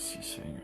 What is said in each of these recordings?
Merci Seigneur.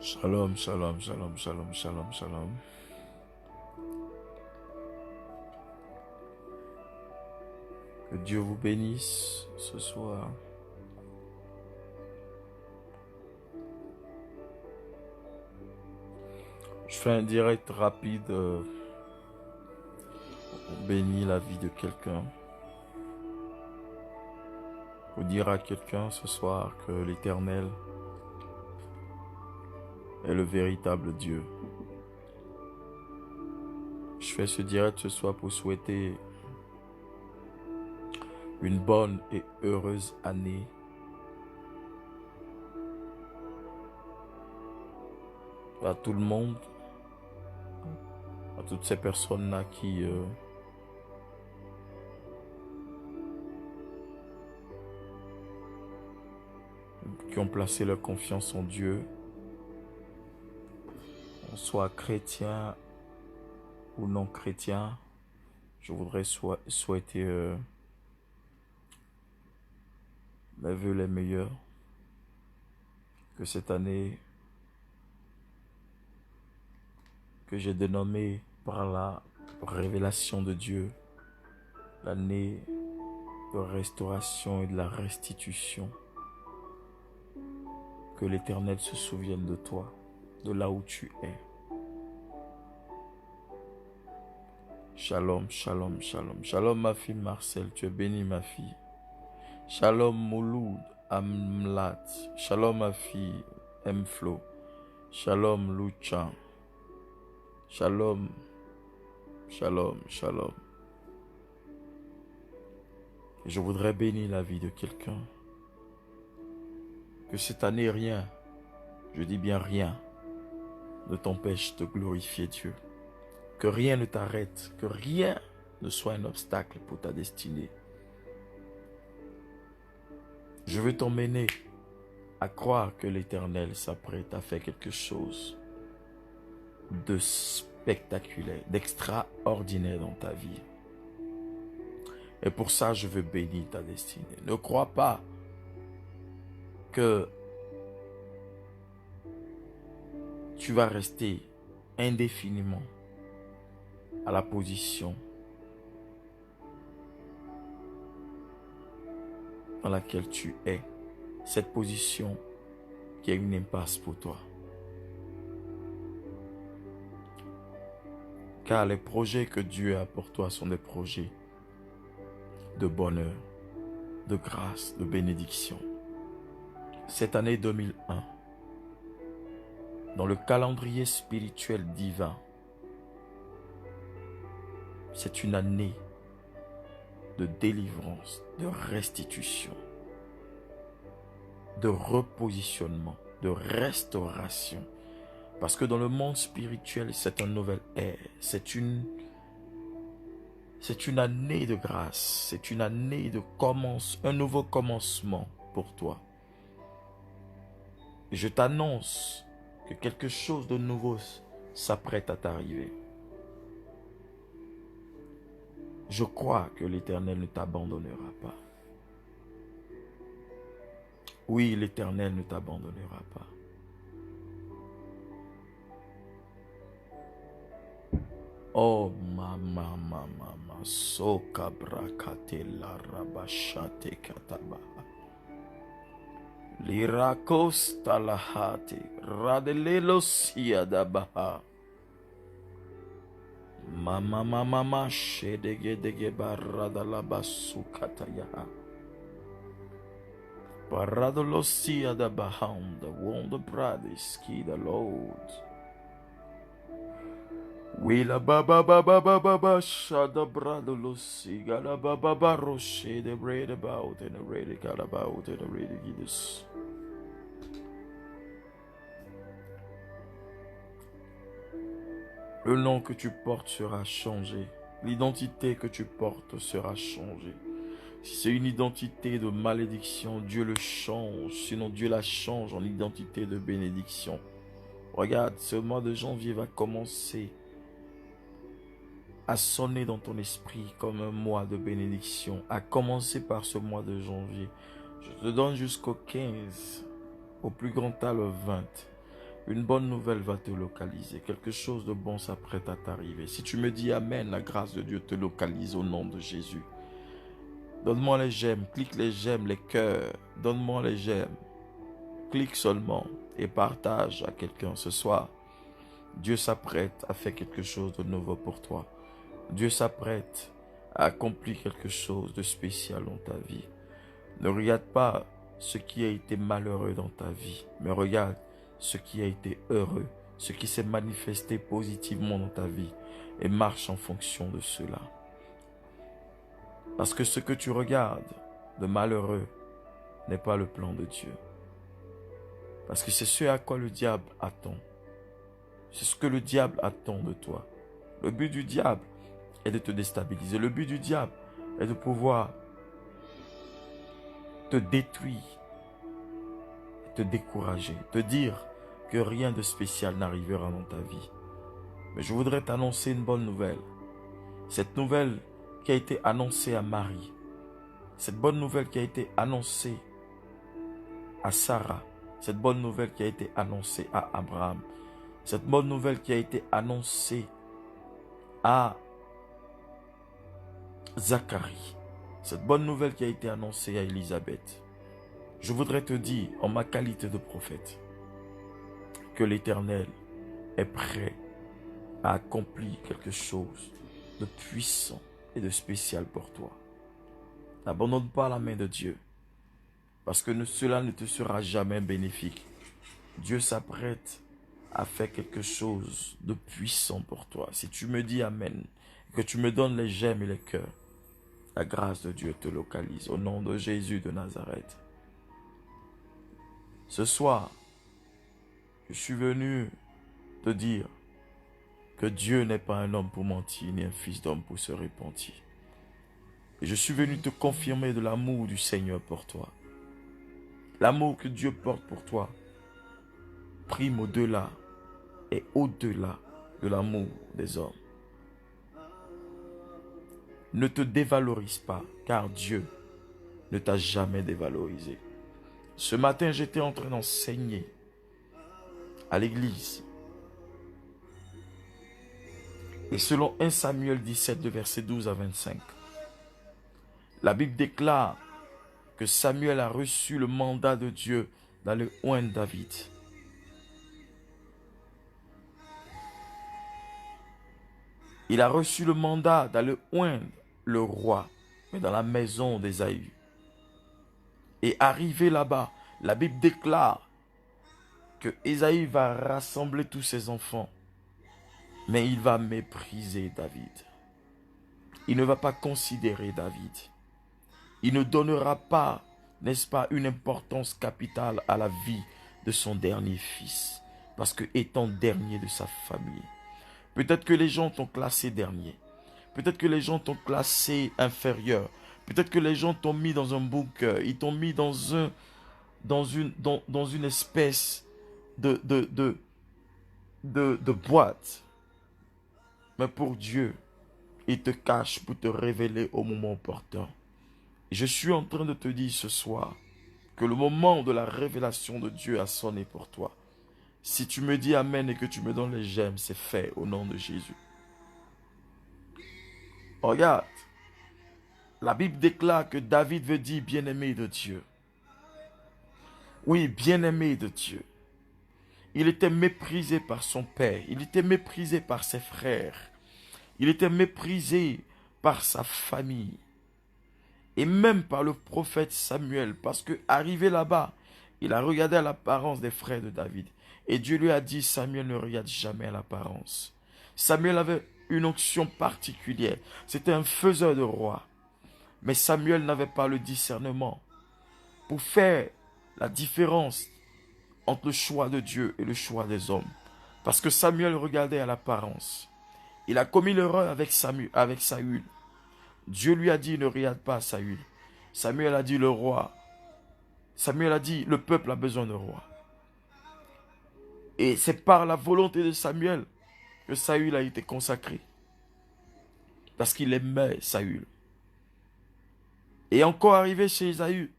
Shalom, shalom, shalom, shalom, shalom, shalom. Que Dieu vous bénisse ce soir. Je fais un direct rapide pour bénir la vie de quelqu'un. Pour dire à quelqu'un ce soir que l'Éternel est le véritable Dieu. Je fais ce direct ce soir pour souhaiter une bonne et heureuse année. À tout le monde, à toutes ces personnes-là qui ont placé leur confiance en Dieu, soit chrétien ou non chrétien. Je voudrais souhaiter mes vœux les meilleurs. Que cette année que j'ai dénommée par la révélation de Dieu, l'année de restauration et de la restitution, que l'Éternel se souvienne de toi, de là où tu es. Shalom, shalom, shalom. Shalom ma fille Marcel, tu es bénie ma fille. Shalom Mouloud Amlat. Shalom ma fille Mflo. Shalom Luchan. Shalom, shalom, shalom. Je voudrais bénir la vie de quelqu'un. Que cette année rien, je dis bien rien, ne t'empêche de glorifier Dieu. Que rien ne t'arrête, que rien ne soit un obstacle pour ta destinée. Je veux t'emmener à croire que l'Éternel s'apprête à faire quelque chose de spectaculaire, d'extraordinaire dans ta vie. Et pour ça, je veux bénir ta destinée. Ne crois pas que tu vas rester indéfiniment à la position dans laquelle tu es. Cette position qui est une impasse pour toi. Car les projets que Dieu a pour toi sont des projets de bonheur, de grâce, de bénédiction. Cette année 2001, dans le calendrier spirituel divin, c'est une année de délivrance, de restitution, de repositionnement, de restauration. Parce que dans le monde spirituel, c'est un nouvel ère, c'est une année de grâce, c'est une année de un nouveau commencement pour toi. Et je t'annonce que quelque chose de nouveau s'apprête à t'arriver. Je crois que l'Éternel ne t'abandonnera pas. Oui, l'Éternel ne t'abandonnera pas. Oh mama mama soka brakate la rabashate kataba. Lirakos talahati radelelo siadabaha. Mama mama ma shedege baradalabasukatayaha. Paradolosia da baham, the wonder brothers, key the Lord. Wila baba baba baba baba shada bradolosi gala baba baroshe the bread about and the ready got about and the ready gives. Le nom que tu portes sera changé. L'identité que tu portes sera changée. Si c'est une identité de malédiction, Dieu le change. Sinon, Dieu la change en identité de bénédiction. Regarde, ce mois de janvier va commencer à sonner dans ton esprit comme un mois de bénédiction. À commencer par ce mois de janvier. Je te donne jusqu'au 15, au plus grand tard le 20. Une bonne nouvelle va te localiser. Quelque chose de bon s'apprête à t'arriver. Si tu me dis Amen, la grâce de Dieu te localise au nom de Jésus. Donne-moi les j'aime, clique les j'aime, les cœurs. Donne-moi les j'aime. Clique seulement et partage à quelqu'un ce soir. Dieu s'apprête à faire quelque chose de nouveau pour toi. Dieu s'apprête à accomplir quelque chose de spécial dans ta vie. Ne regarde pas ce qui a été malheureux dans ta vie, mais regarde ce qui a été heureux, ce qui s'est manifesté positivement dans ta vie et marche en fonction de cela. Parce que ce que tu regardes de malheureux n'est pas le plan de Dieu. Parce que c'est ce à quoi le diable attend. C'est ce que le diable attend de toi. Le but du diable est de te déstabiliser. Le but du diable est de pouvoir te détruire, te décourager, te dire que rien de spécial n'arrivera dans ta vie. Mais je voudrais t'annoncer une bonne nouvelle. Cette nouvelle qui a été annoncée à Marie, cette bonne nouvelle qui a été annoncée à Sarah, cette bonne nouvelle qui a été annoncée à Abraham, cette bonne nouvelle qui a été annoncée à Zacharie, cette bonne nouvelle qui a été annoncée à Élisabeth. Je voudrais te dire, en ma qualité de prophète, que l'Éternel est prêt à accomplir quelque chose de puissant et de spécial pour toi. N'abandonne pas la main de Dieu, parce que cela ne te sera jamais bénéfique. Dieu s'apprête à faire quelque chose de puissant pour toi. Si tu me dis Amen, que tu me donnes les j'aime et les cœurs, la grâce de Dieu te localise au nom de Jésus de Nazareth. Ce soir, je suis venu te dire que Dieu n'est pas un homme pour mentir, ni un fils d'homme pour se repentir. Et je suis venu te confirmer de l'amour du Seigneur pour toi. L'amour que Dieu porte pour toi prime au-delà et au-delà de l'amour des hommes. Ne te dévalorise pas, car Dieu ne t'a jamais dévalorisé. Ce matin, j'étais en train d'enseigner à l'église. Et selon 1 Samuel 17, de versets 12 à 25, la Bible déclare que Samuel a reçu le mandat de Dieu d'aller oindre David. Il a reçu le mandat d'aller oindre le roi, mais dans la maison d'Ésaü. Et arrivé là-bas, la Bible déclare que Ésaü va rassembler tous ses enfants, mais il va mépriser David. Il ne va pas considérer David. Il ne donnera pas, n'est-ce pas, une importance capitale à la vie de son dernier fils, parce que étant dernier de sa famille. Peut-être que les gens t'ont classé dernier. Peut-être que les gens t'ont classé inférieur. Peut-être que les gens t'ont mis dans un bunker. Ils t'ont mis dans une espèce de boîte. Mais pour Dieu, il te cache pour te révéler au moment opportun. Et je suis en train de te dire ce soir que le moment de la révélation de Dieu a sonné pour toi. Si tu me dis Amen et que tu me donnes les j'aime, c'est fait au nom de Jésus. Regarde, la Bible déclare que David veut dire bien-aimé de Dieu. Oui, bien-aimé de Dieu. Il était méprisé par son père, il était méprisé par ses frères, il était méprisé par sa famille et même par le prophète Samuel, parce que arrivé là-bas, il a regardé à l'apparence des frères de David et Dieu lui a dit: Samuel, ne regarde jamais à l'apparence. Samuel avait une onction particulière, c'était un faiseur de roi, mais Samuel n'avait pas le discernement pour faire la différence entre le choix de Dieu et le choix des hommes. Parce que Samuel regardait à l'apparence. Il a commis l'erreur avec Saül. Dieu lui a dit: ne regarde pas à Saül. Samuel a dit: le roi. Samuel a dit: le peuple a besoin de roi. Et c'est par la volonté de Samuel que Saül a été consacré. Parce qu'il aimait Saül. Et encore arrivé chez Ésaü,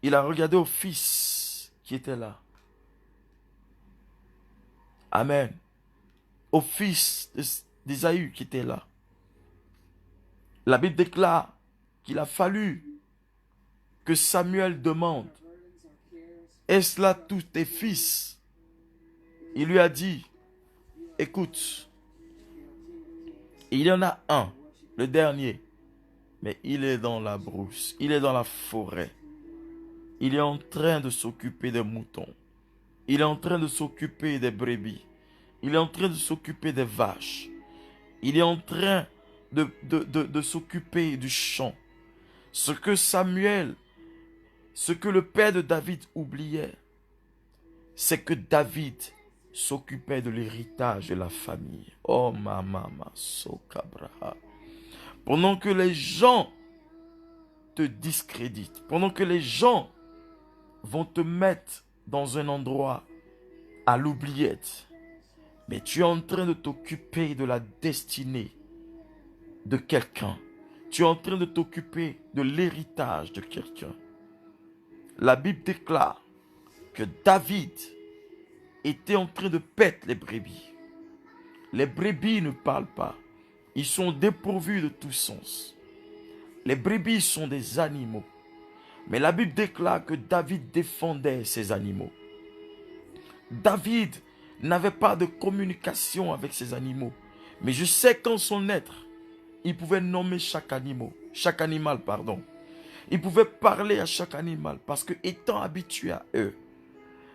il a regardé au fils qui était là. Amen. Au fils d'Ésaü qui était là. La Bible déclare qu'il a fallu que Samuel demande: est-ce là tous tes fils? Il lui a dit: écoute, il y en a un, le dernier, mais il est dans la brousse, il est dans la forêt. Il est en train de s'occuper des moutons. Il est en train de s'occuper des brebis. Il est en train de s'occuper des vaches. Il est en train de s'occuper du champ. Ce que le père de David oubliait, c'est que David s'occupait de l'héritage de la famille. Oh mama sokabraha. Pendant que les gens te discréditent, pendant que les gens vont te mettre dans un endroit à l'oubliette, mais tu es en train de t'occuper de la destinée de quelqu'un. Tu es en train de t'occuper de l'héritage de quelqu'un. La Bible déclare que David était en train de paître les brebis. Les brebis ne parlent pas. Ils sont dépourvus de tout sens. Les brebis sont des animaux. Mais la Bible déclare que David défendait ces animaux. David n'avait pas de communication avec ces animaux. Mais je sais qu'en son être, il pouvait nommer chaque animal. Il pouvait parler à chaque animal parce que, étant habitué à eux,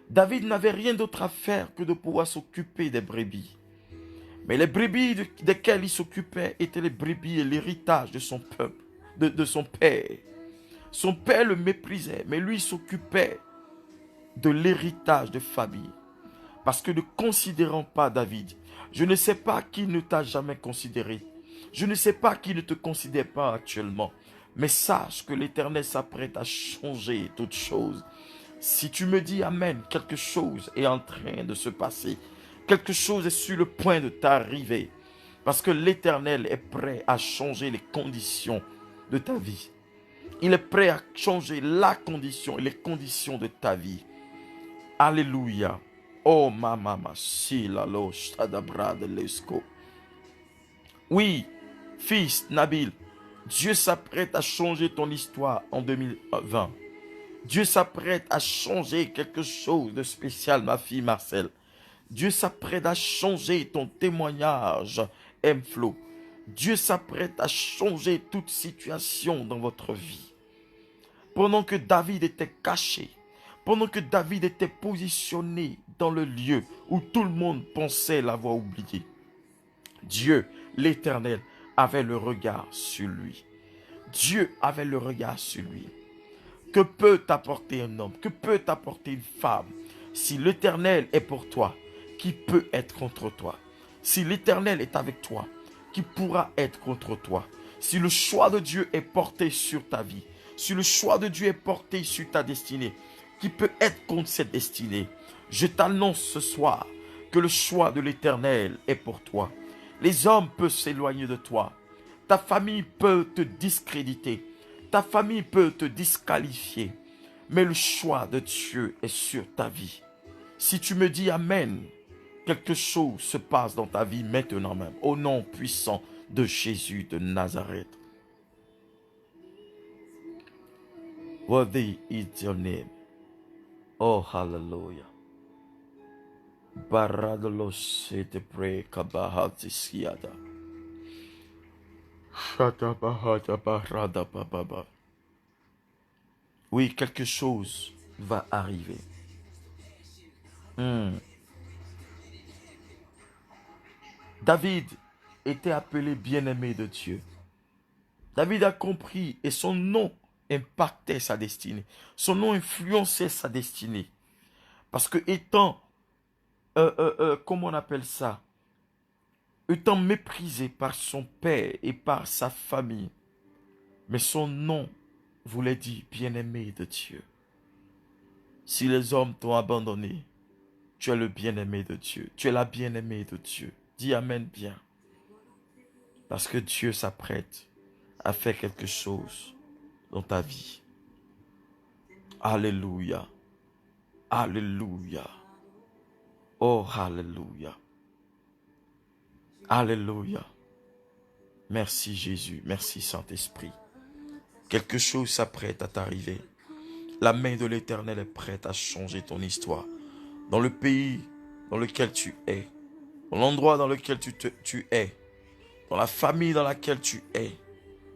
David n'avait rien d'autre à faire que de pouvoir s'occuper des brebis. Mais les brebis desquelles il s'occupait étaient les brebis et l'héritage de son peuple, de son père. Son père le méprisait, mais lui s'occupait de l'héritage de famille. Parce que ne considérant pas David, je ne sais pas qui ne t'a jamais considéré. Je ne sais pas qui ne te considère pas actuellement. Mais sache que l'Éternel s'apprête à changer toutes choses. Si tu me dis Amen, quelque chose est en train de se passer. Quelque chose est sur le point de t'arriver. Parce que l'Éternel est prêt à changer les conditions de ta vie. Il est prêt à changer la condition et les conditions de ta vie. Alléluia. Oh mama si la lo shadabra de l'esco. Oui, fils Nabil, Dieu s'apprête à changer ton histoire en 2020. Dieu s'apprête à changer quelque chose de spécial, ma fille Marcel. Dieu s'apprête à changer ton témoignage, M-Flow. Dieu s'apprête à changer toute situation dans votre vie. Pendant que David était caché, pendant que David était positionné dans le lieu où tout le monde pensait l'avoir oublié, Dieu, l'Éternel, avait le regard sur lui. Dieu avait le regard sur lui. Que peut t'apporter un homme? Que peut t'apporter une femme? Si l'Éternel est pour toi, qui peut être contre toi? Si l'Éternel est avec toi, qui pourra être contre toi? Si le choix de Dieu est porté sur ta vie, si le choix de Dieu est porté sur ta destinée, qui peut être contre cette destinée? Je t'annonce ce soir que le choix de l'Éternel est pour toi. Les hommes peuvent s'éloigner de toi. Ta famille peut te discréditer. Ta famille peut te disqualifier. Mais le choix de Dieu est sur ta vie. Si tu me dis Amen, quelque chose se passe dans ta vie maintenant même. Au nom puissant de Jésus de Nazareth. Worthy is your name. Oh, hallelujah. Baradolo sete pre kabahati siada. Shata bahata barada bababa. Oui, quelque chose va arriver. David était appelé bien-aimé de Dieu. David a compris et son nom impactait sa destinée. Son nom influençait sa destinée. Parce que étant, comment on appelle ça? Étant méprisé par son père et par sa famille. Mais son nom voulait dire bien-aimé de Dieu. Si les hommes t'ont abandonné, tu es le bien-aimé de Dieu. Tu es la bien-aimée de Dieu. Dis Amen bien. Parce que Dieu s'apprête à faire quelque chose dans ta vie. Alléluia. Alléluia. Oh, alléluia. Alléluia. Merci Jésus. Merci Saint-Esprit. Quelque chose s'apprête à t'arriver. La main de l'Éternel est prête à changer ton histoire. Dans le pays dans lequel tu es. Dans l'endroit dans lequel tu es. Dans la famille dans laquelle tu es.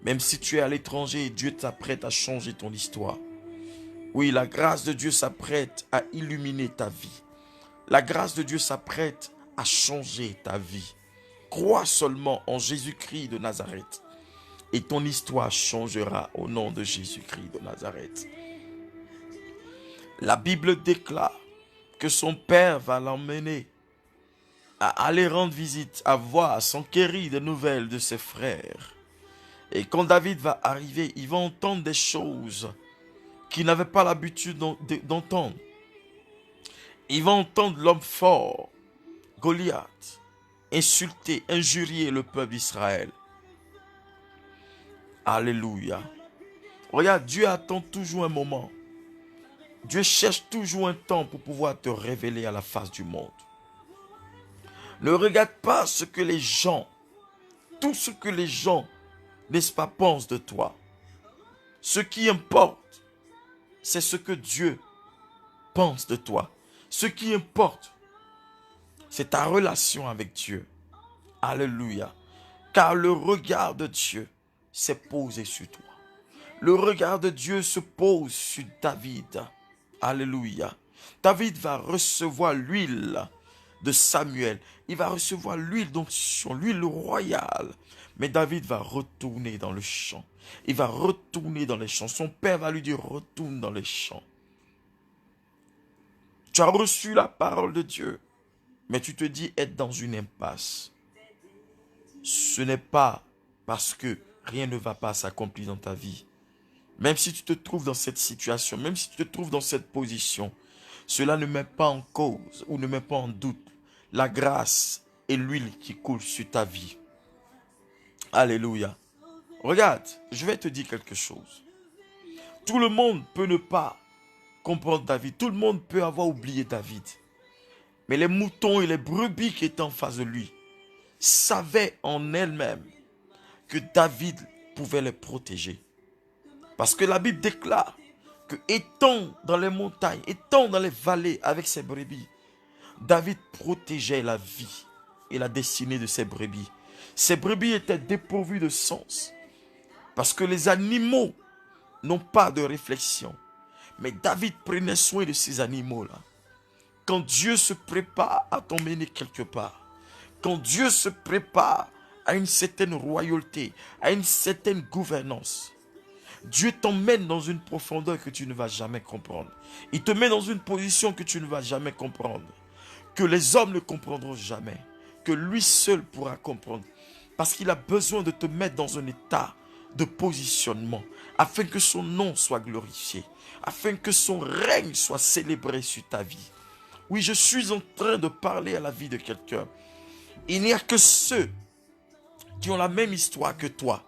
Même si tu es à l'étranger, Dieu t'apprête à changer ton histoire. Oui, la grâce de Dieu s'apprête à illuminer ta vie. La grâce de Dieu s'apprête à changer ta vie. Crois seulement en Jésus-Christ de Nazareth. Et ton histoire changera au nom de Jésus-Christ de Nazareth. La Bible déclare que son père va l'emmener à aller rendre visite, à voir, à s'enquérir des nouvelles de ses frères. Et quand David va arriver, il va entendre des choses qu'il n'avait pas l'habitude d'entendre. Il va entendre l'homme fort, Goliath, insulter, injurier le peuple d'Israël. Alléluia. Regarde, Dieu attend toujours un moment. Dieu cherche toujours un temps pour pouvoir te révéler à la face du monde. Ne regarde pas ce que les gens, tout ce que les gens, n'est-ce pas, pensent de toi. Ce qui importe, c'est ce que Dieu pense de toi. Ce qui importe, c'est ta relation avec Dieu. Alléluia. Car le regard de Dieu s'est posé sur toi. Le regard de Dieu se pose sur David. Alléluia. David va recevoir l'huile de Samuel. Il va recevoir l'huile d'onction, l'huile royale. Mais David va retourner dans le champ. Il va retourner dans les champs. Son père va lui dire, retourne dans les champs. Tu as reçu la parole de Dieu, mais tu te dis être dans une impasse. Ce n'est pas parce que rien ne va pas s'accomplir dans ta vie. Même si tu te trouves dans cette situation, même si tu te trouves dans cette position, cela ne met pas en cause ou ne met pas en doute la grâce et l'huile qui coule sur ta vie. Alléluia. Regarde, je vais te dire quelque chose. Tout le monde peut ne pas comprendre David. Tout le monde peut avoir oublié David. Mais les moutons et les brebis qui étaient en face de lui savaient en elles-mêmes que David pouvait les protéger. Parce que la Bible déclare que étant dans les montagnes, étant dans les vallées avec ses brebis, David protégeait la vie et la destinée de ses brebis. Ces brebis étaient dépourvues de sens. Parce que les animaux n'ont pas de réflexion. Mais David prenait soin de ces animaux-là. Quand Dieu se prépare à t'emmener quelque part, quand Dieu se prépare à une certaine royauté, à une certaine gouvernance, Dieu t'emmène dans une profondeur que tu ne vas jamais comprendre. Il te met dans une position que tu ne vas jamais comprendre. Que les hommes ne comprendront jamais. Que lui seul pourra comprendre. Parce qu'il a besoin de te mettre dans un état de positionnement. Afin que son nom soit glorifié. Afin que son règne soit célébré sur ta vie. Oui, je suis en train de parler à la vie de quelqu'un. Il n'y a que ceux qui ont la même histoire que toi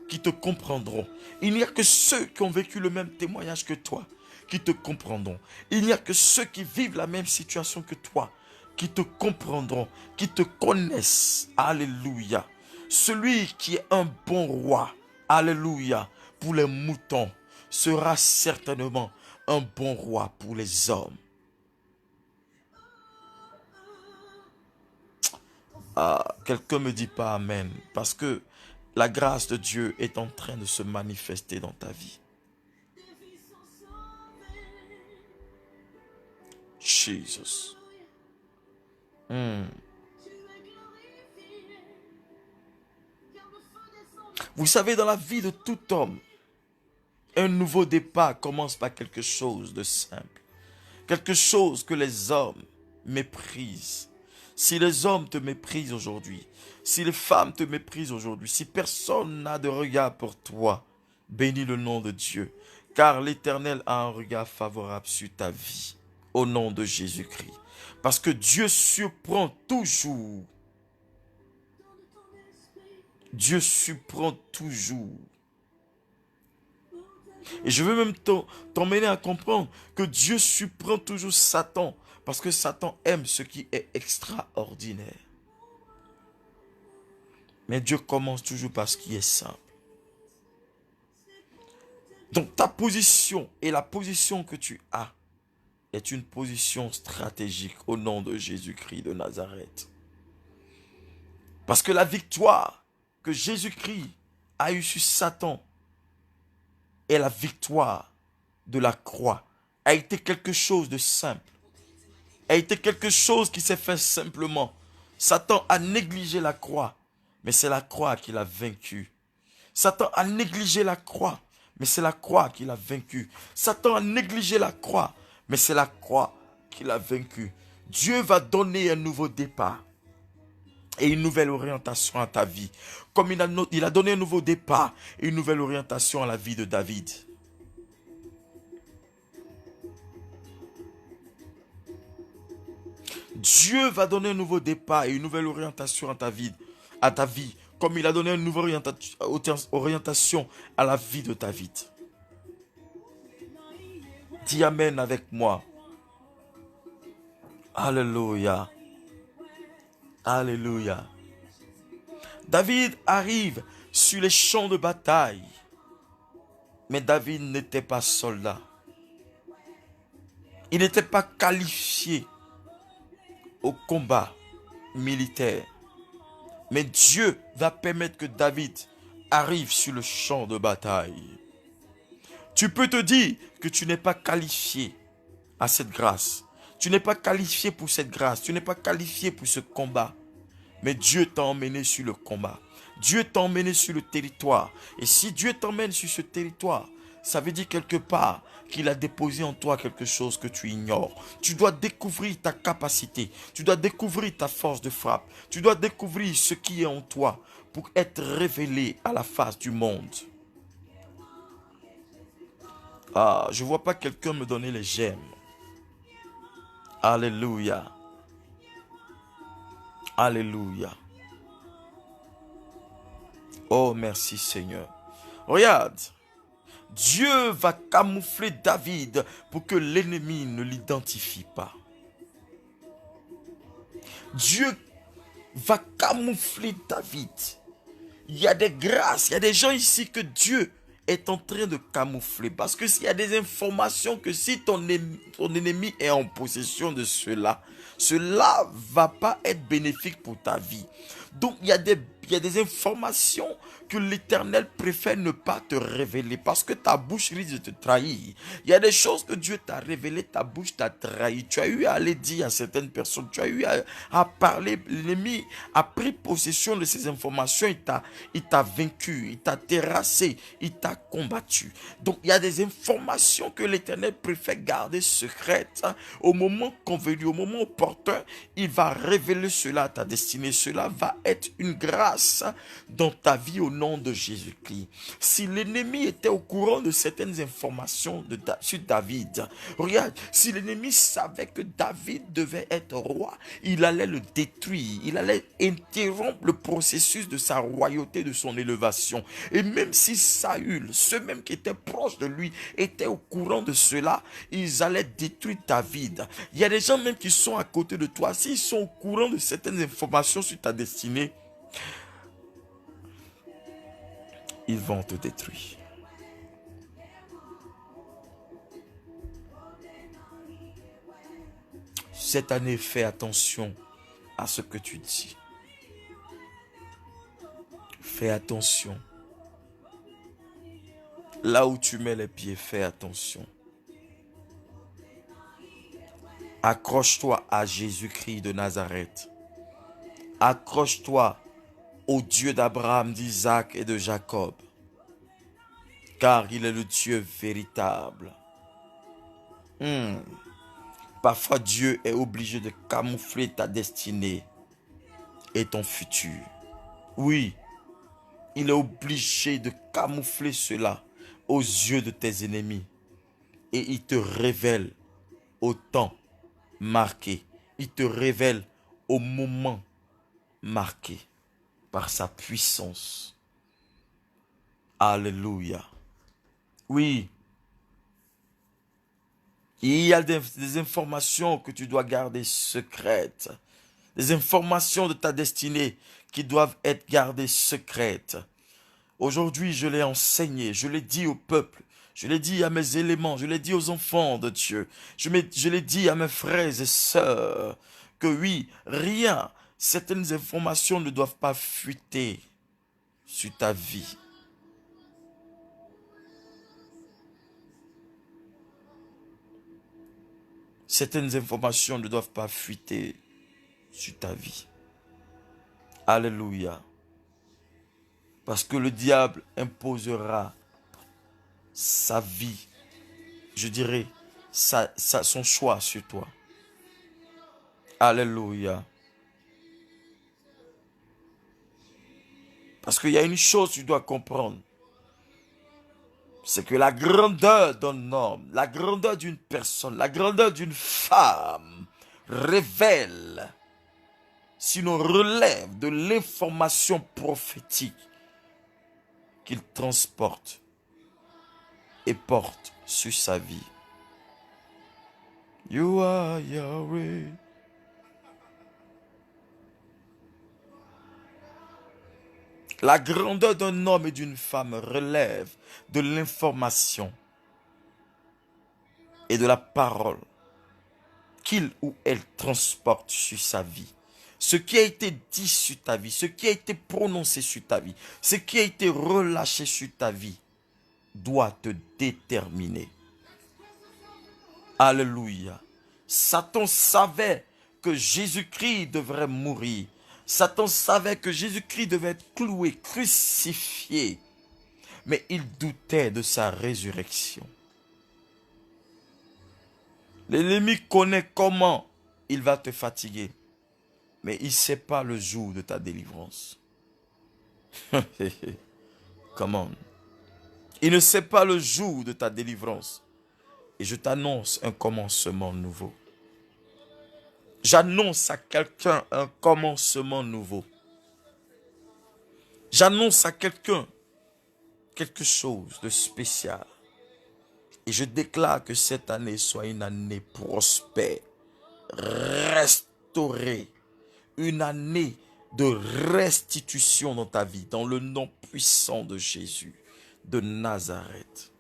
qui te comprendront. Il n'y a que ceux qui ont vécu le même témoignage que toi qui te comprendront. Il n'y a que ceux qui vivent la même situation que toi qui te comprendront, qui te connaissent. Alléluia. Celui qui est un bon roi, alléluia, pour les moutons, sera certainement un bon roi pour les hommes. Ah, quelqu'un me dit pas amen, parce que la grâce de Dieu est en train de se manifester dans ta vie. Jesus. Vous savez, dans la vie de tout homme, un nouveau départ commence par quelque chose de simple. Quelque chose que les hommes méprisent. Si les hommes te méprisent aujourd'hui, si les femmes te méprisent aujourd'hui, si personne n'a de regard pour toi, bénis le nom de Dieu, car l'Éternel a un regard favorable sur ta vie, au nom de Jésus-Christ. Parce que Dieu surprend toujours. Dieu surprend toujours. Et je veux même t'emmener à comprendre que Dieu surprend toujours Satan. Parce que Satan aime ce qui est extraordinaire. Mais Dieu commence toujours par ce qui est simple. Donc ta position et la position que tu as est une position stratégique au nom de Jésus-Christ de Nazareth. Parce que la victoire que Jésus-Christ a eue sur Satan et la victoire de la croix a été quelque chose de simple. A été quelque chose qui s'est fait simplement. Satan a négligé la croix, mais c'est la croix qui l'a vaincu. Satan a négligé la croix, mais c'est la croix qui l'a vaincu. Satan a négligé la croix, mais c'est la croix qui l'a vaincu. Dieu va donner un nouveau départ et une nouvelle orientation à ta vie. Comme il a donné un nouveau départ et une nouvelle orientation à la vie de David. Dieu va donner un nouveau départ et une nouvelle orientation à ta vie, comme il a donné une nouvelle orientation à la vie de David. Dis amen avec moi. Alléluia. Alléluia. David arrive sur les champs de bataille. Mais David n'était pas soldat. Il n'était pas qualifié au combat militaire. Mais Dieu va permettre que David arrive sur le champ de bataille. Tu peux te dire que tu n'es pas qualifié à cette grâce. Tu n'es pas qualifié pour cette grâce. Tu n'es pas qualifié pour ce combat. Mais Dieu t'a emmené sur le combat. Dieu t'a emmené sur le territoire. Et si Dieu t'emmène sur ce territoire, ça veut dire quelque part qu'il a déposé en toi quelque chose que tu ignores. Tu dois découvrir ta capacité. Tu dois découvrir ta force de frappe. Tu dois découvrir ce qui est en toi pour être révélé à la face du monde. Ah, je ne vois pas quelqu'un me donner les j'aime. Alléluia. Alléluia. Oh, merci Seigneur. Regarde. Dieu va camoufler David pour que l'ennemi ne l'identifie pas. Dieu va camoufler David. Il y a des grâces, il y a des gens ici que Dieu est en train de camoufler. Parce que s'il y a des informations que si ton ennemi est en possession de cela va pas être bénéfique pour ta vie. Donc il y a des informations que l'Éternel préfère ne pas te révéler parce que ta bouche risque de te trahir. Il y a des choses que Dieu t'a révélées, ta bouche t'a trahi. Tu as eu à aller dire à certaines personnes, tu as eu à parler. L'ennemi a pris possession de ces informations, il t'a vaincu, il t'a terrassé, il t'a combattu. Donc il y a des informations que l'Éternel préfère garder secrètes. Au moment convenu, au moment opportun, il va révéler cela à ta destinée. Cela va être une grâce dans ta vie au nom de Jésus-Christ. Si l'ennemi était au courant de certaines informations sur David, regarde, si l'ennemi savait que David devait être roi, il allait le détruire, il allait interrompre le processus de sa royauté, de son élévation. Et même si Saül, ceux même qui étaient proches de lui, étaient au courant de cela, ils allaient détruire David. Il y a des gens même qui sont à côté de toi, s'ils sont au courant de certaines informations sur ta destinée, ils vont te détruire. Cette année, fais attention à ce que tu dis. Fais attention. Là où tu mets les pieds, fais attention. Accroche-toi à Jésus-Christ de Nazareth. Accroche-toi au Dieu d'Abraham, d'Isaac et de Jacob. Car il est le Dieu véritable. Parfois, Dieu est obligé de camoufler ta destinée et ton futur. Oui, il est obligé de camoufler cela aux yeux de tes ennemis. Et il te révèle au temps marqué. Il te révèle au moment marqué par sa puissance. Alléluia. Oui. Il y a des informations que tu dois garder secrètes. Des informations de ta destinée qui doivent être gardées secrètes. Aujourd'hui, je l'ai enseigné, je l'ai dit au peuple, je l'ai dit à mes éléments, je l'ai dit aux enfants de Dieu, je l'ai dit à mes frères et sœurs, que oui, rien, certaines informations ne doivent pas fuiter sur ta vie. Certaines informations ne doivent pas fuiter sur ta vie. Alléluia. Parce que le diable imposera sa vie, je dirais, son choix sur toi. Alléluia. Parce qu'il y a une chose que tu dois comprendre. C'est que la grandeur d'un homme, la grandeur d'une personne, la grandeur d'une femme révèle, sinon relève de l'information prophétique qu'il transporte et porte sur sa vie. You are Yahweh. La grandeur d'un homme et d'une femme relève de l'information et de la parole qu'il ou elle transporte sur sa vie. Ce qui a été dit sur ta vie, ce qui a été prononcé sur ta vie, ce qui a été relâché sur ta vie, doit te déterminer. Alléluia. Satan savait que Jésus-Christ devrait mourir. Satan savait que Jésus-Christ devait être cloué, crucifié. Mais il doutait de sa résurrection. L'ennemi connaît comment il va te fatiguer. Mais il ne sait pas le jour de ta délivrance. Come on. Il ne sait pas le jour de ta délivrance. Et je t'annonce un commencement nouveau. J'annonce à quelqu'un un commencement nouveau. J'annonce à quelqu'un quelque chose de spécial. Et je déclare que cette année soit une année prospère, restaurée. Une année de restitution dans ta vie, dans le nom puissant de Jésus de Nazareth.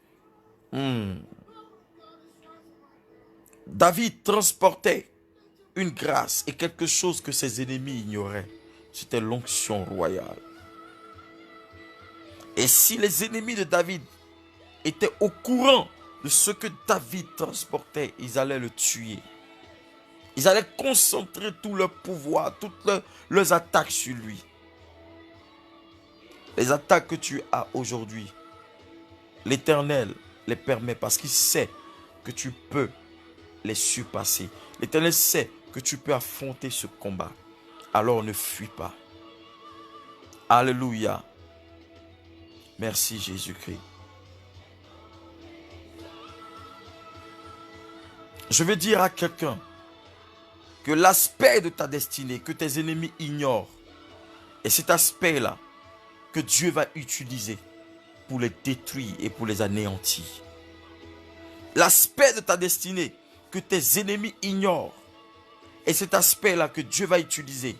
David transportait une grâce et quelque chose que ses ennemis ignoraient. C'était l'onction royale. Et si les ennemis de David étaient au courant de ce que David transportait, ils allaient le tuer. Ils allaient concentrer tout leur pouvoir, toutes leurs attaques sur lui. Les attaques que tu as aujourd'hui, l'Éternel les permet parce qu'il sait que tu peux les surpasser. L'Éternel sait que tu peux affronter ce combat. Alors ne fuis pas. Alléluia. Merci Jésus-Christ. Je veux dire à quelqu'un que l'aspect de ta destinée, que tes ennemis ignorent, et cet aspect-là que Dieu va utiliser pour les détruire et pour les anéantir. L'aspect de ta destinée que tes ennemis ignorent, et cet aspect-là que Dieu va utiliser.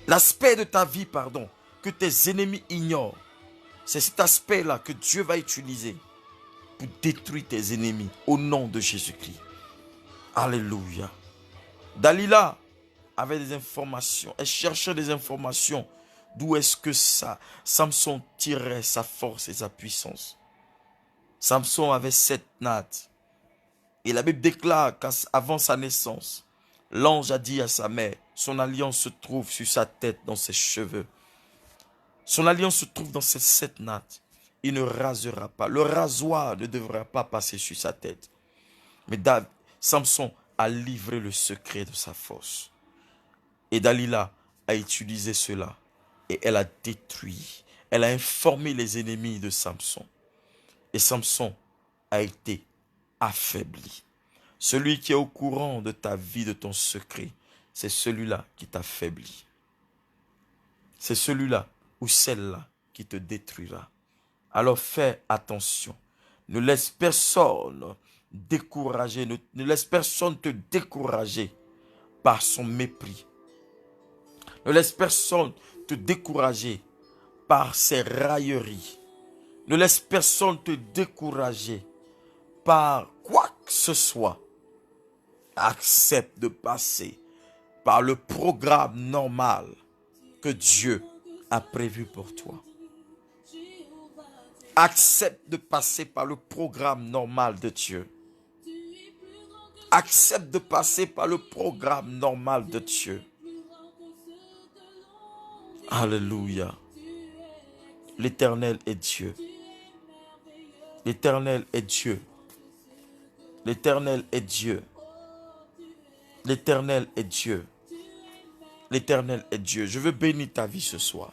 L'aspect de ta vie, pardon, que tes ennemis ignorent. C'est cet aspect-là que Dieu va utiliser pour détruire tes ennemis au nom de Jésus-Christ. Alléluia. Dalila avait des informations. Elle cherchait des informations. D'où est-ce que Samson tirait sa force et sa puissance. Samson avait 7 nattes. Et la Bible déclare qu'avant sa naissance, l'ange a dit à sa mère, son alliance se trouve sur sa tête, dans ses cheveux. Son alliance se trouve dans ses 7 nattes. Il ne rasera pas. Le rasoir ne devra pas passer sur sa tête. Mais Samson a livré le secret de sa force. Et Dalila a utilisé cela. Et elle a détruit. Elle a informé les ennemis de Samson. Et Samson a été affaibli. Celui qui est au courant de ta vie, de ton secret, c'est celui-là qui t'affaiblit. C'est celui-là ou celle-là qui te détruira. Alors fais attention. Ne laisse personne décourager, ne laisse personne te décourager par son mépris. Ne laisse personne te décourager par ses railleries. Ne laisse personne te décourager par quoi que ce soit. Accepte de passer par le programme normal que Dieu a prévu pour toi. Accepte de passer par le programme normal de Dieu. Accepte de passer par le programme normal de Dieu. Alléluia. L'Éternel est Dieu. L'Éternel est Dieu. L'Éternel est Dieu. L'Éternel est Dieu. L'Éternel est Dieu. Je veux bénir ta vie ce soir.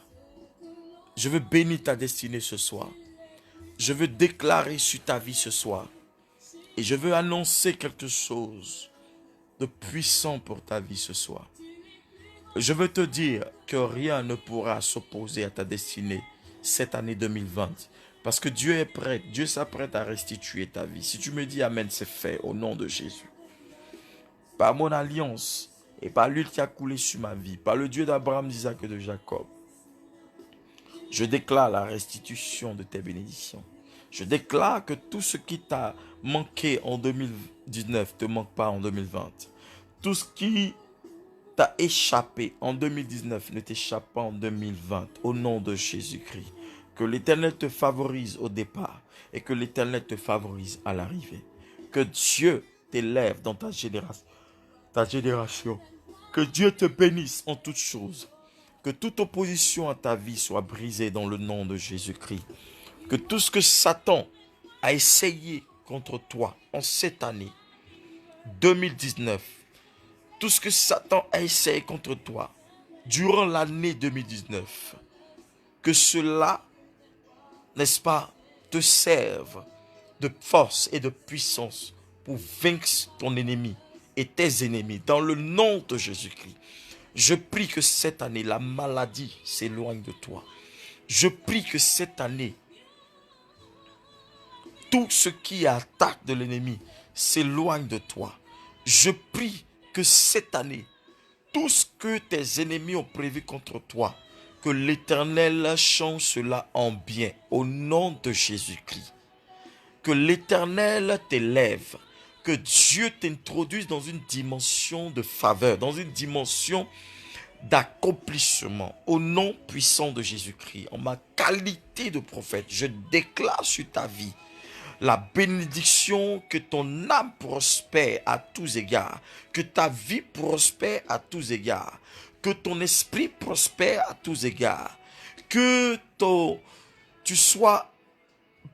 Je veux bénir ta destinée ce soir. Je veux déclarer sur ta vie ce soir. Et je veux annoncer quelque chose de puissant pour ta vie ce soir. Je veux te dire que rien ne pourra s'opposer à ta destinée cette année 2020. Parce que Dieu est prêt. Dieu s'apprête à restituer ta vie. Si tu me dis Amen, c'est fait au nom de Jésus. Par mon alliance et par l'huile qui a coulé sur ma vie, par le Dieu d'Abraham, d'Isaac et de Jacob, je déclare la restitution de tes bénédictions. Je déclare que tout ce qui t'a manqué en 2019 ne te manque pas en 2020. Tout ce qui t'a échappé en 2019 ne t'échappe pas en 2020. Au nom de Jésus-Christ. Que l'Éternel te favorise au départ et que l'Éternel te favorise à l'arrivée. Que Dieu t'élève dans ta génération. Que Dieu te bénisse en toutes choses. Que toute opposition à ta vie soit brisée dans le nom de Jésus-Christ. Que tout ce que Satan a essayé contre toi en cette année 2019, tout ce que Satan a essayé contre toi durant l'année 2019, que cela, n'est-ce pas, te serve de force et de puissance pour vaincre ton ennemi et tes ennemis dans le nom de Jésus-Christ. Je prie que cette année, la maladie s'éloigne de toi. Je prie que cette année, tout ce qui est attaque de l'ennemi s'éloigne de toi. Je prie que cette année, tout ce que tes ennemis ont prévu contre toi, que l'Éternel change cela en bien au nom de Jésus-Christ. Que l'Éternel t'élève, que Dieu t'introduise dans une dimension de faveur, dans une dimension d'accomplissement au nom puissant de Jésus-Christ. En ma qualité de prophète, je déclare sur ta vie la bénédiction, que ton âme prospère à tous égards, que ta vie prospère à tous égards, que ton esprit prospère à tous égards, que tu sois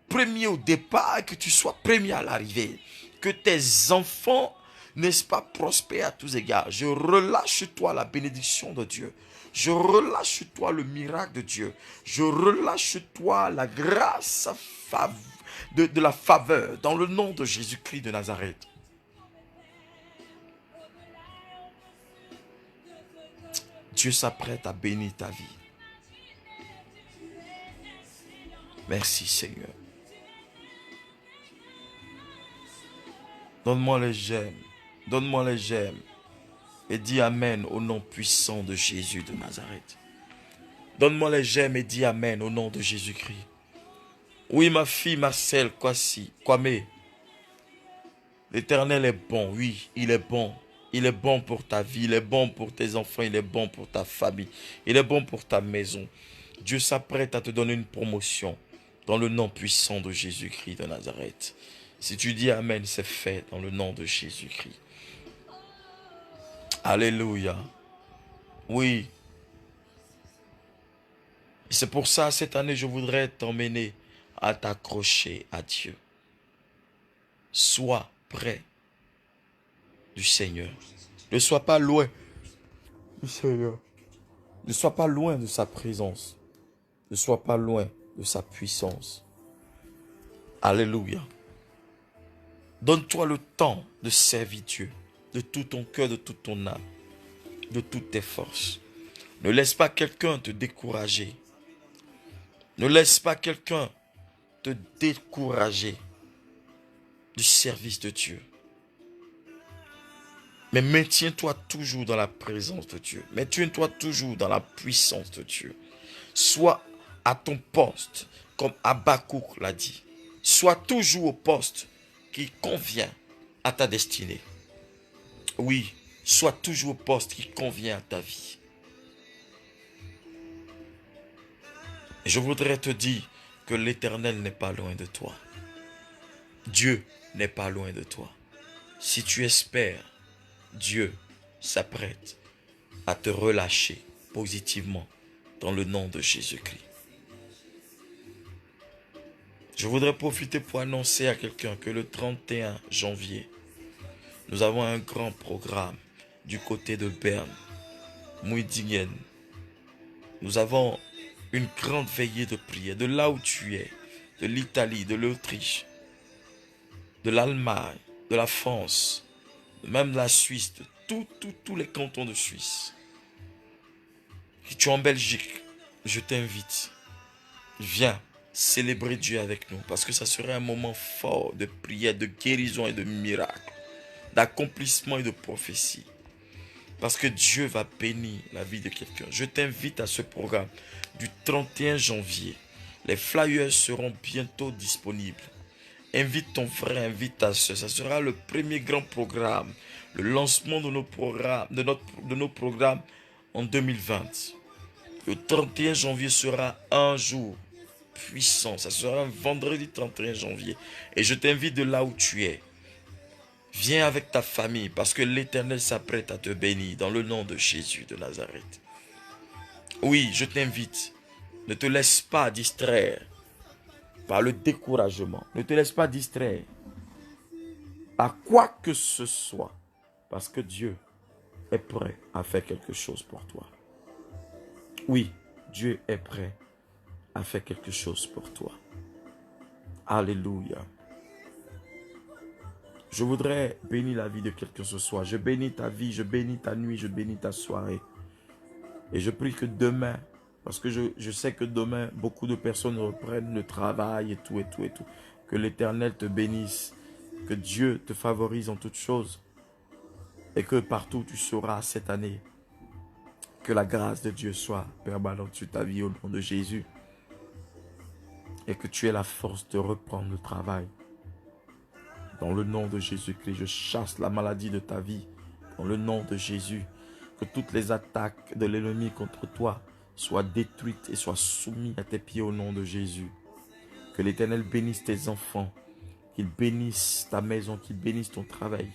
premier au départ, que tu sois premier à l'arrivée, que tes enfants, n'est-ce pas, prospèrent à tous égards. Je relâche sur toi la bénédiction de Dieu. Je relâche sur toi le miracle de Dieu. Je relâche sur toi la grâce de la faveur dans le nom de Jésus-Christ de Nazareth. Dieu s'apprête à bénir ta vie. Merci Seigneur. Donne-moi les j'aime. Donne-moi les j'aime. Et dis Amen au nom puissant de Jésus de Nazareth. Donne-moi les j'aime et dis Amen au nom de Jésus-Christ. Oui, ma fille Marcel Kwame, l'Éternel est bon, oui, il est bon. Il est bon pour ta vie, il est bon pour tes enfants, il est bon pour ta famille, il est bon pour ta maison. Dieu s'apprête à te donner une promotion dans le nom puissant de Jésus-Christ de Nazareth. Si tu dis Amen, c'est fait dans le nom de Jésus-Christ. Alléluia. Oui. C'est pour ça, cette année, je voudrais t'emmener à t'accrocher à Dieu. Sois près du Seigneur. Ne sois pas loin du Seigneur. Ne sois pas loin de sa présence. Ne sois pas loin de sa puissance. Alléluia. Donne-toi le temps de servir Dieu, de tout ton cœur, de toute ton âme, de toutes tes forces. Ne laisse pas quelqu'un te décourager. Ne laisse pas quelqu'un te décourager du service de Dieu. Mais maintiens-toi toujours dans la présence de Dieu. Maintiens-toi toujours dans la puissance de Dieu. Sois à ton poste, comme Habakkuk l'a dit. Sois toujours au poste qui convient à ta destinée. Oui, sois toujours au poste qui convient à ta vie. Et je voudrais te dire que l'Éternel n'est pas loin de toi. Dieu n'est pas loin de toi. Si tu espères, Dieu s'apprête à te relâcher positivement dans le nom de Jésus-Christ. Je voudrais profiter pour annoncer à quelqu'un que le 31 janvier, nous avons un grand programme du côté de Berne, Mouidingen. Nous avons une grande veillée de prière de là où tu es, de l'Italie, de l'Autriche, de l'Allemagne, de la France, même de la Suisse, de tous les cantons de Suisse. Si tu es en Belgique, je t'invite. Viens célébrer Dieu avec nous parce que ça serait un moment fort de prière, de guérison et de miracle, d'accomplissement et de prophétie. Parce que Dieu va bénir la vie de quelqu'un. Je t'invite à ce programme du 31 janvier. Les flyers seront bientôt disponibles. Invite ton frère, invite ta soeur. Ça sera le premier grand programme. Le lancement de nos programmes, de nos programmes en 2020. Le 31 janvier sera un jour puissant. Ça sera un vendredi 31 janvier. Et je t'invite de là où tu es. Viens avec ta famille parce que l'Éternel s'apprête à te bénir dans le nom de Jésus de Nazareth. Oui, je t'invite. Ne te laisse pas distraire par le découragement. Ne te laisse pas distraire par quoi que ce soit. Parce que Dieu est prêt à faire quelque chose pour toi. Oui, Dieu est prêt à faire quelque chose pour toi. Alléluia. Je voudrais bénir la vie de quelqu'un ce soir. Je bénis ta vie, je bénis ta nuit, je bénis ta soirée. Et je prie que demain, parce que je sais que demain, beaucoup de personnes reprennent le travail et tout. Que l'Éternel te bénisse, que Dieu te favorise en toutes choses. Et que partout où tu seras cette année, que la grâce de Dieu soit permanente sur ta vie au nom de Jésus. Et que tu aies la force de reprendre le travail. Dans le nom de Jésus-Christ, je chasse la maladie de ta vie. Dans le nom de Jésus, que toutes les attaques de l'ennemi contre toi soient détruites et soient soumises à tes pieds au nom de Jésus. Que l'Éternel bénisse tes enfants, qu'il bénisse ta maison, qu'il bénisse ton travail.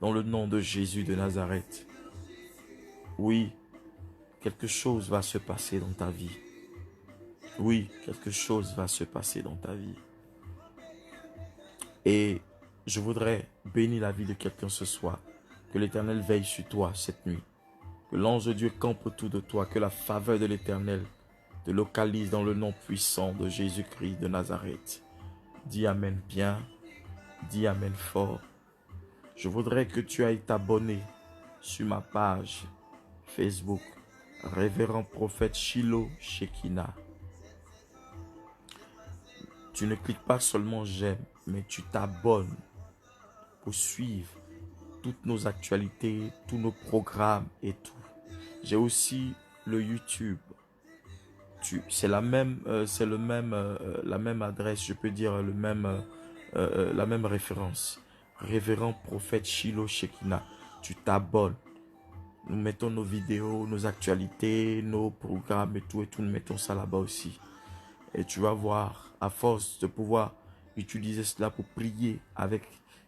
Dans le nom de Jésus de Nazareth. Oui, quelque chose va se passer dans ta vie. Oui, quelque chose va se passer dans ta vie. Et je voudrais bénir la vie de quelqu'un ce soir. Que l'Éternel veille sur toi cette nuit. Que l'ange de Dieu campe autour de toi. Que la faveur de l'Éternel te localise dans le nom puissant de Jésus-Christ de Nazareth. Dis Amen bien. Dis Amen fort. Je voudrais que tu ailles t'abonner sur ma page Facebook. Révérend prophète Shiloh Shekina. Tu ne cliques pas seulement j'aime, mais tu t'abonnes pour suivre toutes nos actualités, tous nos programmes et tout. J'ai aussi le YouTube. C'est la même, la même adresse, je peux dire la même référence. Révérend prophète Shiloh Shekina, tu t'abonnes. Nous mettons nos vidéos, nos actualités, nos programmes et tout, nous mettons ça là-bas aussi. Et tu vas voir, à force de pouvoir utiliser cela pour prier avec,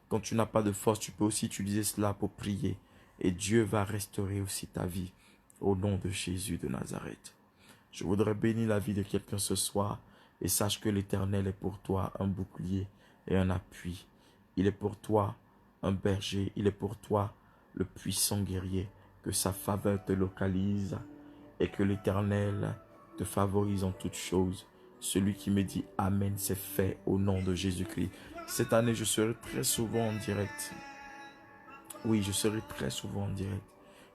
quand tu n'as pas de force, tu peux aussi utiliser cela pour prier. Et Dieu va restaurer aussi ta vie au nom de Jésus de Nazareth. Je voudrais bénir la vie de quelqu'un ce soir et sache que l'Éternel est pour toi un bouclier et un appui. Il est pour toi un berger, il est pour toi le puissant guerrier. Que sa faveur te localise et que l'Éternel te favorise en toutes choses. Celui qui me dit Amen, c'est fait au nom de Jésus-Christ. Cette année, je serai très souvent en direct. Oui, je serai très souvent en direct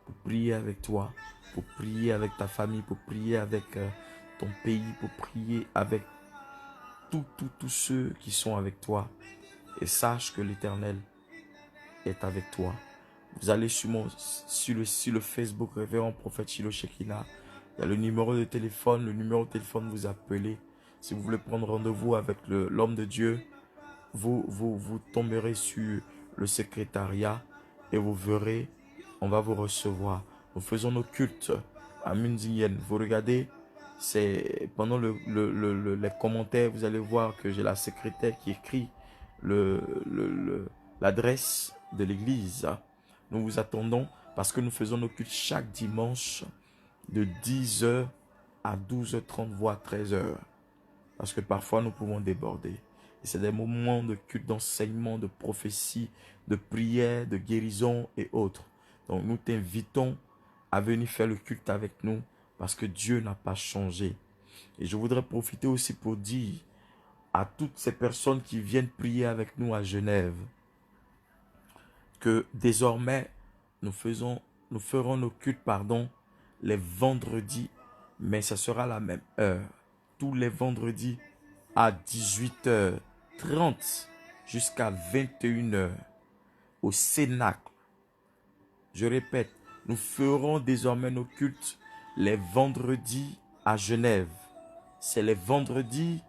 pour prier avec toi, pour prier avec ta famille, pour prier avec ton pays, pour prier avec tous ceux qui sont avec toi. Et sache que l'Éternel est avec toi. Vous allez sur le Facebook Révérend Prophète Shiloh Shekina. Il y a le numéro de téléphone. Le numéro de téléphone, vous appelez. Si vous voulez prendre rendez-vous avec l'homme de Dieu, vous tomberez sur le secrétariat et vous verrez, on va vous recevoir. Nous faisons nos cultes à Munzingen. Vous regardez, c'est pendant les commentaires, vous allez voir que j'ai la secrétaire qui écrit l'adresse de l'église. Nous vous attendons parce que nous faisons nos cultes chaque dimanche de 10h à 12h30, voire 13h. Parce que parfois nous pouvons déborder. Et c'est des moments de culte, d'enseignement, de prophétie, de prière, de guérison et autres. Donc nous t'invitons à venir faire le culte avec nous parce que Dieu n'a pas changé. Et je voudrais profiter aussi pour dire à toutes ces personnes qui viennent prier avec nous à Genève que désormais nous ferons nos cultes, les vendredis, mais ça sera la même heure. Tous les vendredis à 18h30 jusqu'à 21h au Cénacle. Je répète, nous ferons désormais nos cultes les vendredis à Genève. C'est les vendredis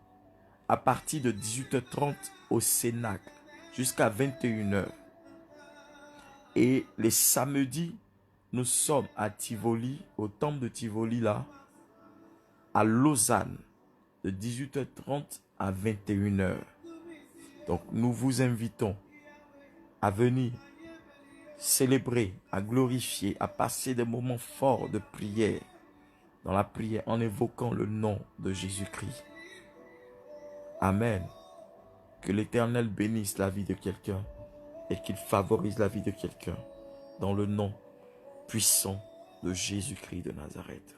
à partir de 18h30 au Cénacle jusqu'à 21h. Et les samedis, nous sommes à Tivoli, au temple de Tivoli là, à Lausanne, de 18h30 à 21h. Donc nous vous invitons à venir célébrer, à glorifier, à passer des moments forts de prière, dans la prière en évoquant le nom de Jésus-Christ. Amen. Que l'Éternel bénisse la vie de quelqu'un et qu'il favorise la vie de quelqu'un dans le nom puissant de Jésus-Christ de Nazareth.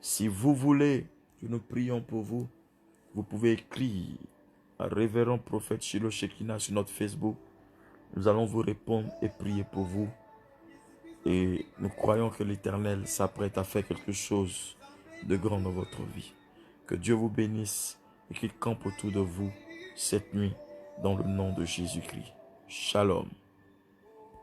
Si vous voulez que nous prions pour vous, vous pouvez écrire à Révérend Prophète Shiloh Shekina sur notre Facebook. Nous allons vous répondre et prier pour vous. Et nous croyons que l'Éternel s'apprête à faire quelque chose de grand dans votre vie. Que Dieu vous bénisse et qu'il campe autour de vous cette nuit dans le nom de Jésus-Christ. Shalom.